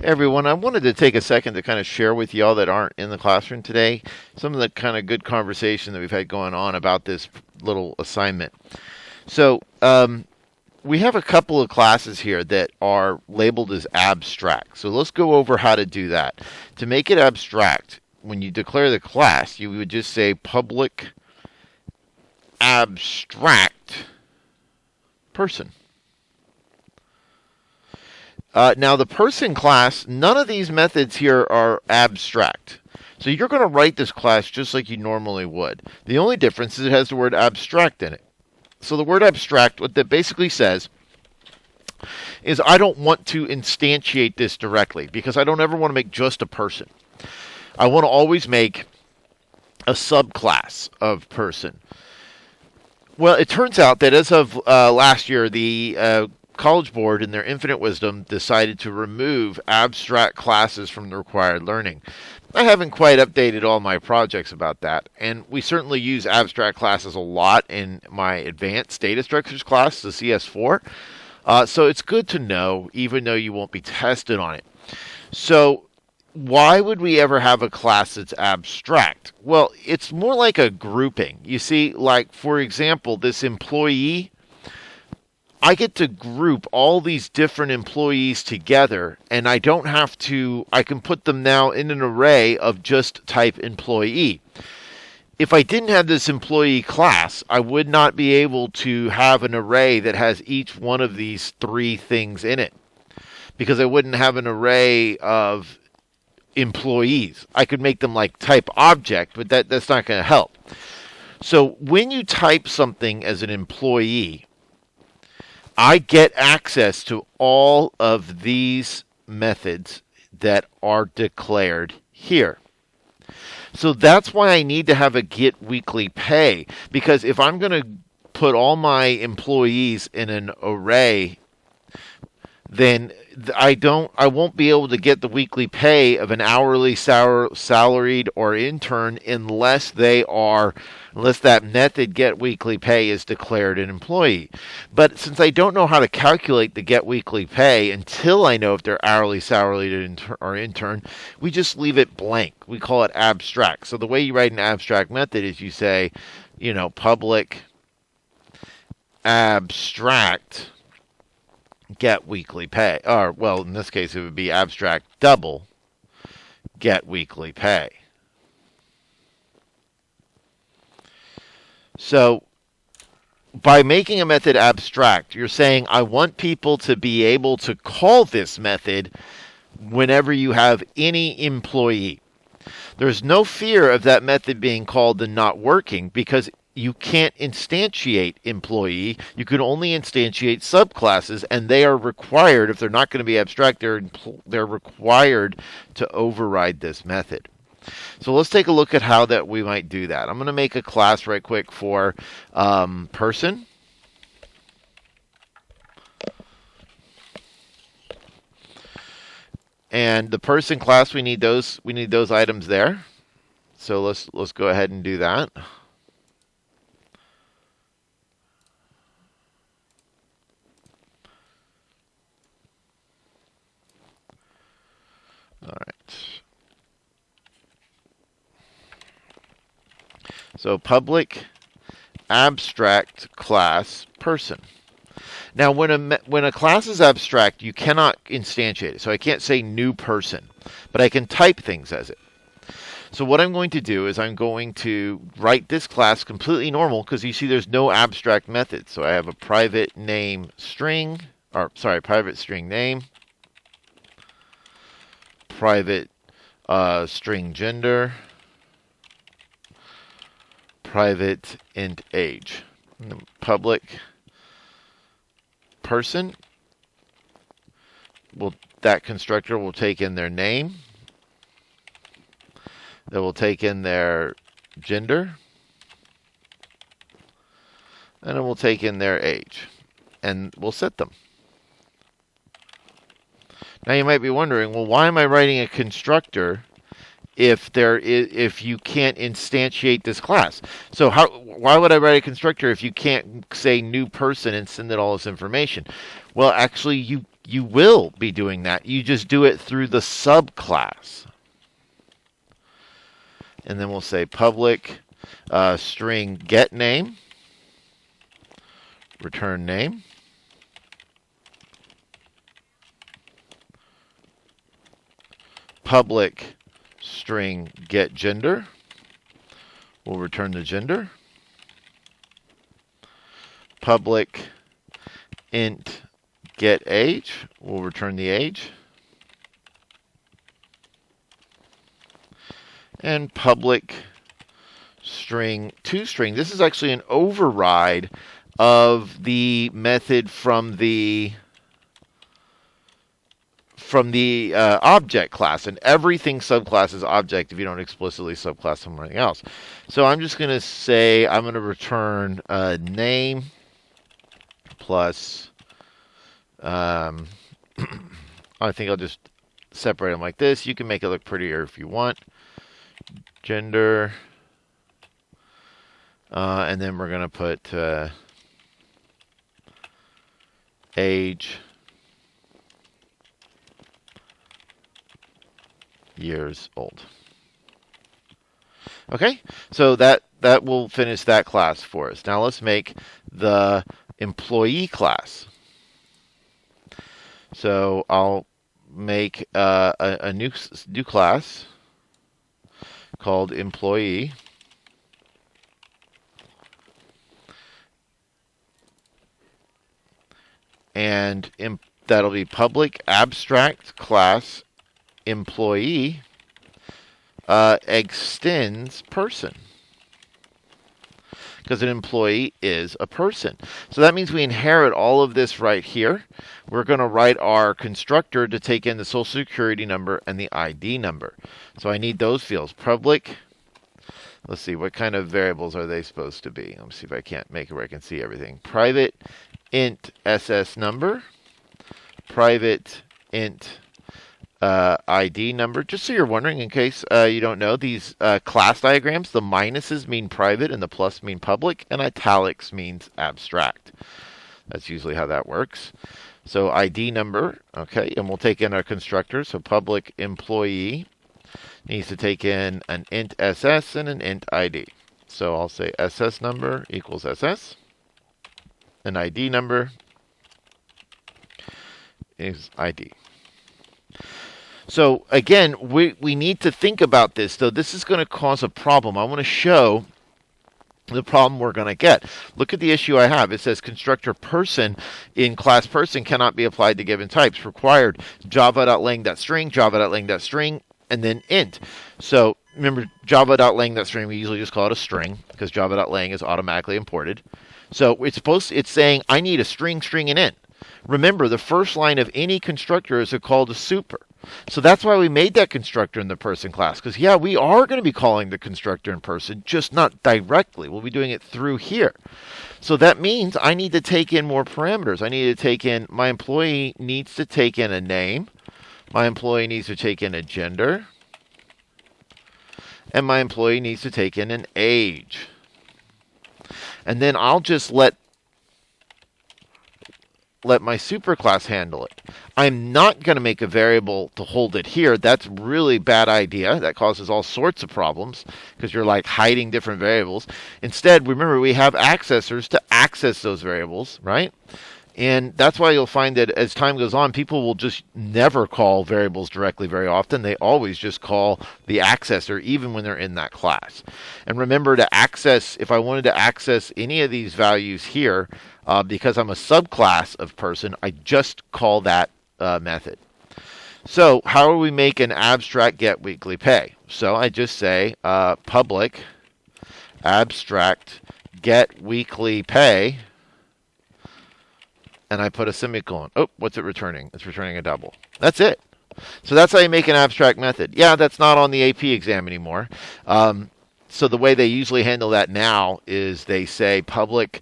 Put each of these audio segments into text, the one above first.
Everyone, I wanted to take a second to kind of share with y'all that aren't in the classroom today some of the kind of good conversation that we've had going on about this little assignment. So, we have a couple of classes here that are labeled as abstract. So let's go over how to do that. To make it abstract, when you declare the class, you would just say public abstract person. Now, the person class, none of these methods here are abstract. So you're going to write this class just like you normally would. The only difference is it has the word abstract in it. So the word abstract, what that basically says is I don't want to instantiate this directly because I don't ever want to make just a person. I want to always make a subclass of person. Well, it turns out that as of last year, the College Board, in their infinite wisdom, decided to remove abstract classes from the required learning. I haven't quite updated all my projects about that, and we certainly use abstract classes a lot in my advanced data structures class, the CS4. So it's good to know, even though you won't be tested on it. So why would we ever have a class that's abstract? Well, it's more like a grouping. You see, like, for example, this employee, I get to group all these different employees together, and I don't have to, I can put them now in an array of just type employee. If I didn't have this employee class, I would not be able to have an array that has each one of these three things in it, because I wouldn't have an array of employees. I could make them like type object, but that's not going to help. So when you type something as an employee, I get access to all of these methods that are declared here. So that's why I need to have a get weekly pay, because if I'm going to put all my employees in an array, then I won't be able to get the weekly pay of an hourly salaried or intern unless that method get weekly pay is declared an employee. But since I don't know how to calculate the get weekly pay until I know if they're hourly, salaried, or intern, we just leave it blank. We call it abstract. So the way you write an abstract method is you say, public abstract get weekly pay. Or, well, in this case, it would be abstract double get weekly pay. So by making a method abstract, you're saying I want people to be able to call this method whenever you have any employee. There's no fear of that method being called and not working because you can't instantiate employee. You can only instantiate subclasses, and they are required, if they're not going to be abstract, they're required to override this method. So let's take a look at how that we might do that. I'm going to make a class right quick for person. And the person class, we need those items there. So let's go ahead and do that. All right. So public abstract class person. Now, when a class is abstract, you cannot instantiate it. So I can't say new person, but I can type things as it. So what I'm going to do is I'm going to write this class completely normal because you see there's no abstract method. So I have a private name string, private string name, private string gender, private int age, public person. That constructor will take in their name. That will take in their gender. And it will take in their age. And we'll set them. Now you might be wondering, well, why am I writing a constructor if you can't instantiate this class? So why would I write a constructor if you can't say new person and send it all this information? Well, actually, you will be doing that. You just do it through the subclass. And then we'll say public string get name, return name. Public string get gender. We'll return the gender. Public int get age. We'll return the age. And public string toString. This is actually an override of the method from the object class, and everything subclass is object if you don't explicitly subclass something else. So I'm just going to say I'm going to return name plus, I think I'll just separate them like this. You can make it look prettier if you want. Gender, and then we're going to put age, years old. Okay, so that will finish that class for us. Now let's make the employee class. So I'll make a new class called employee. And that'll be public abstract class employee extends person, because an employee is a person. So that means we inherit all of this right here. We're going to write our constructor to take in the social security number and the ID number. So I need those fields. Public, let's see, what kind of variables are they supposed to be? Let me see if I can't make it where I can see everything. Private int SS number, private int ID number. Just so you're wondering, in case you don't know, these class diagrams, the minuses mean private and the plus mean public, and italics means abstract. That's usually how that works. So ID number, okay, and we'll take in our constructor. So public employee needs to take in an int SS and an int ID. So I'll say SS number equals SS. An ID number is ID. So again, we need to think about this, though. This is going to cause a problem. I want to show the problem we're going to get. Look at the issue I have. It says constructor person in class person cannot be applied to given types. Required java.lang.string, java.lang.string, and then int. So remember, java.lang.string, we usually just call it a string because java.lang is automatically imported. So it's saying I need a string, and int. Remember, the first line of any constructor is called a super. So that's why we made that constructor in the person class. Because, yeah, we are going to be calling the constructor in person, just not directly. We'll be doing it through here. So that means I need to take in more parameters. I need to take in, my employee needs to take in a name. My employee needs to take in a gender. And my employee needs to take in an age. And then I'll just let my superclass handle it. I'm not going to make a variable to hold it here. That's really bad idea. That causes all sorts of problems because you're like hiding different variables. Instead, remember, we have accessors to access those variables, right? And that's why you'll find that as time goes on, people will just never call variables directly very often. They always just call the accessor, even when they're in that class. And remember, to access, if I wanted to access any of these values here, because I'm a subclass of person, I just call that method. So how do we make an abstract get weekly pay? So I just say public abstract get weekly pay, and I put a semicolon. Oh, what's it returning? It's returning a double. That's it. So that's how you make an abstract method. Yeah, that's not on the AP exam anymore. So the way they usually handle that now is they say public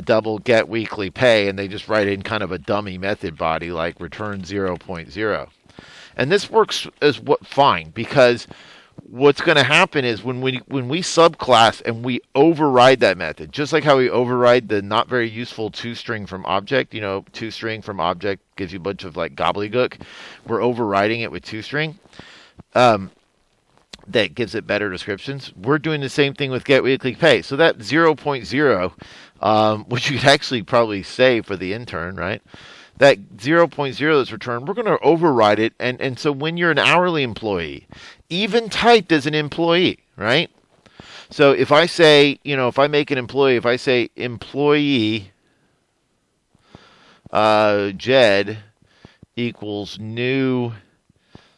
double get weekly pay, and they just write in kind of a dummy method body like return 0.0. And this works as fine, because what's going to happen is when we subclass and we override that method, just like how we override the not very useful toString from object, toString from object gives you a bunch of like gobbledygook. We're overriding it with toString. That gives it better descriptions. We're doing the same thing with get weekly pay. So that 0.0, which you could actually probably say for the intern, right? That 0.0 that's returned, we're going to override it. And so when you're an hourly employee, even typed as an employee, right? So if I say, if I make an employee, if I say employee Jed equals new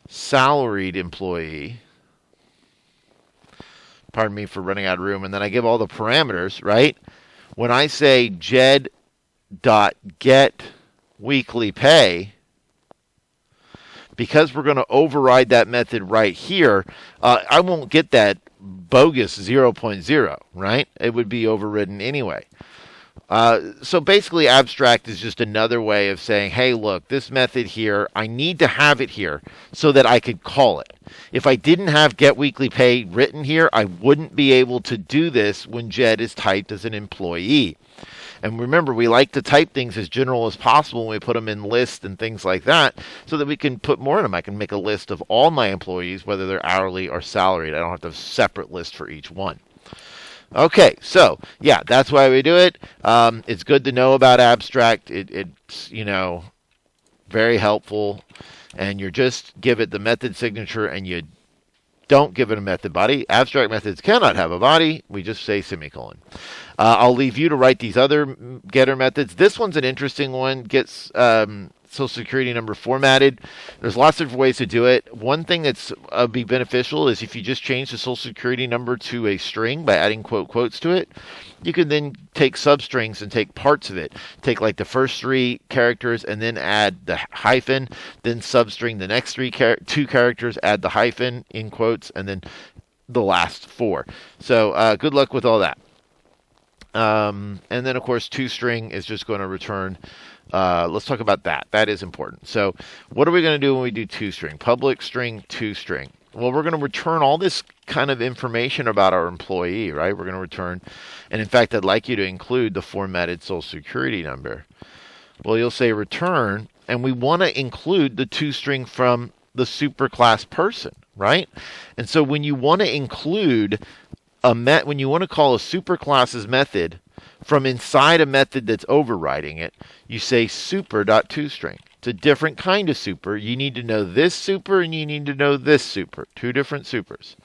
salaried employee, pardon me for running out of room, and then I give all the parameters, right? When I say Jed dot get weekly pay, because we're going to override that method right here, I won't get that bogus 0.0, right? It would be overridden anyway. So basically, abstract is just another way of saying, hey, look, this method here, I need to have it here so that I could call it. If I didn't have get weekly pay written here, I wouldn't be able to do this when Jed is typed as an employee. And remember, we like to type things as general as possible when we put them in lists and things like that so that we can put more in them. I can make a list of all my employees, whether they're hourly or salaried. I don't have to have a separate list for each one. Okay, so yeah, that's why we do it. It's good to know about abstract. It's very helpful, and you just give it the method signature, and you don't give it a method body. Abstract methods cannot have a body. We just say semicolon. I'll leave you to write these other getter methods. This one's an interesting one. Gets Social Security number formatted. There's lots of ways to do it. One thing that's be beneficial is if you just change the Social Security number to a string by adding quotes to it, you can then take substrings and take parts of it. Take like the first 3 characters and then add the hyphen, then substring the next 2 characters, add the hyphen in quotes, and then the last 4. So good luck with all that. And then, of course, toString is just going to return. Let's talk about that. That is important. So what are we going to do when we do toString? Public string toString. Well, we're going to return all this kind of information about our employee, right? We're going to return, and in fact, I'd like you to include the formatted Social Security number. Well, you'll say return, and we want to include the toString from the superclass person, right? And so when you want to include when you want to call a superclass's method from inside a method that's overriding it, you say super.toString. It's a different kind of super. You need to know this super and you need to know this super. 2 different supers.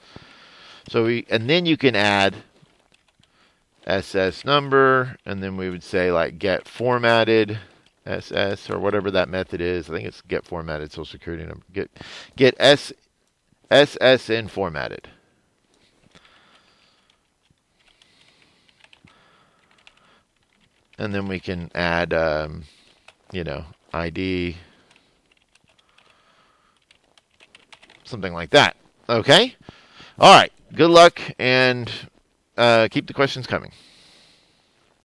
And then you can add SS number, and then we would say like get formatted SS or whatever that method is. I think it's get formatted Social Security number. Get SSN formatted. And then we can add, ID, something like that. Okay? All right. Good luck, and keep the questions coming.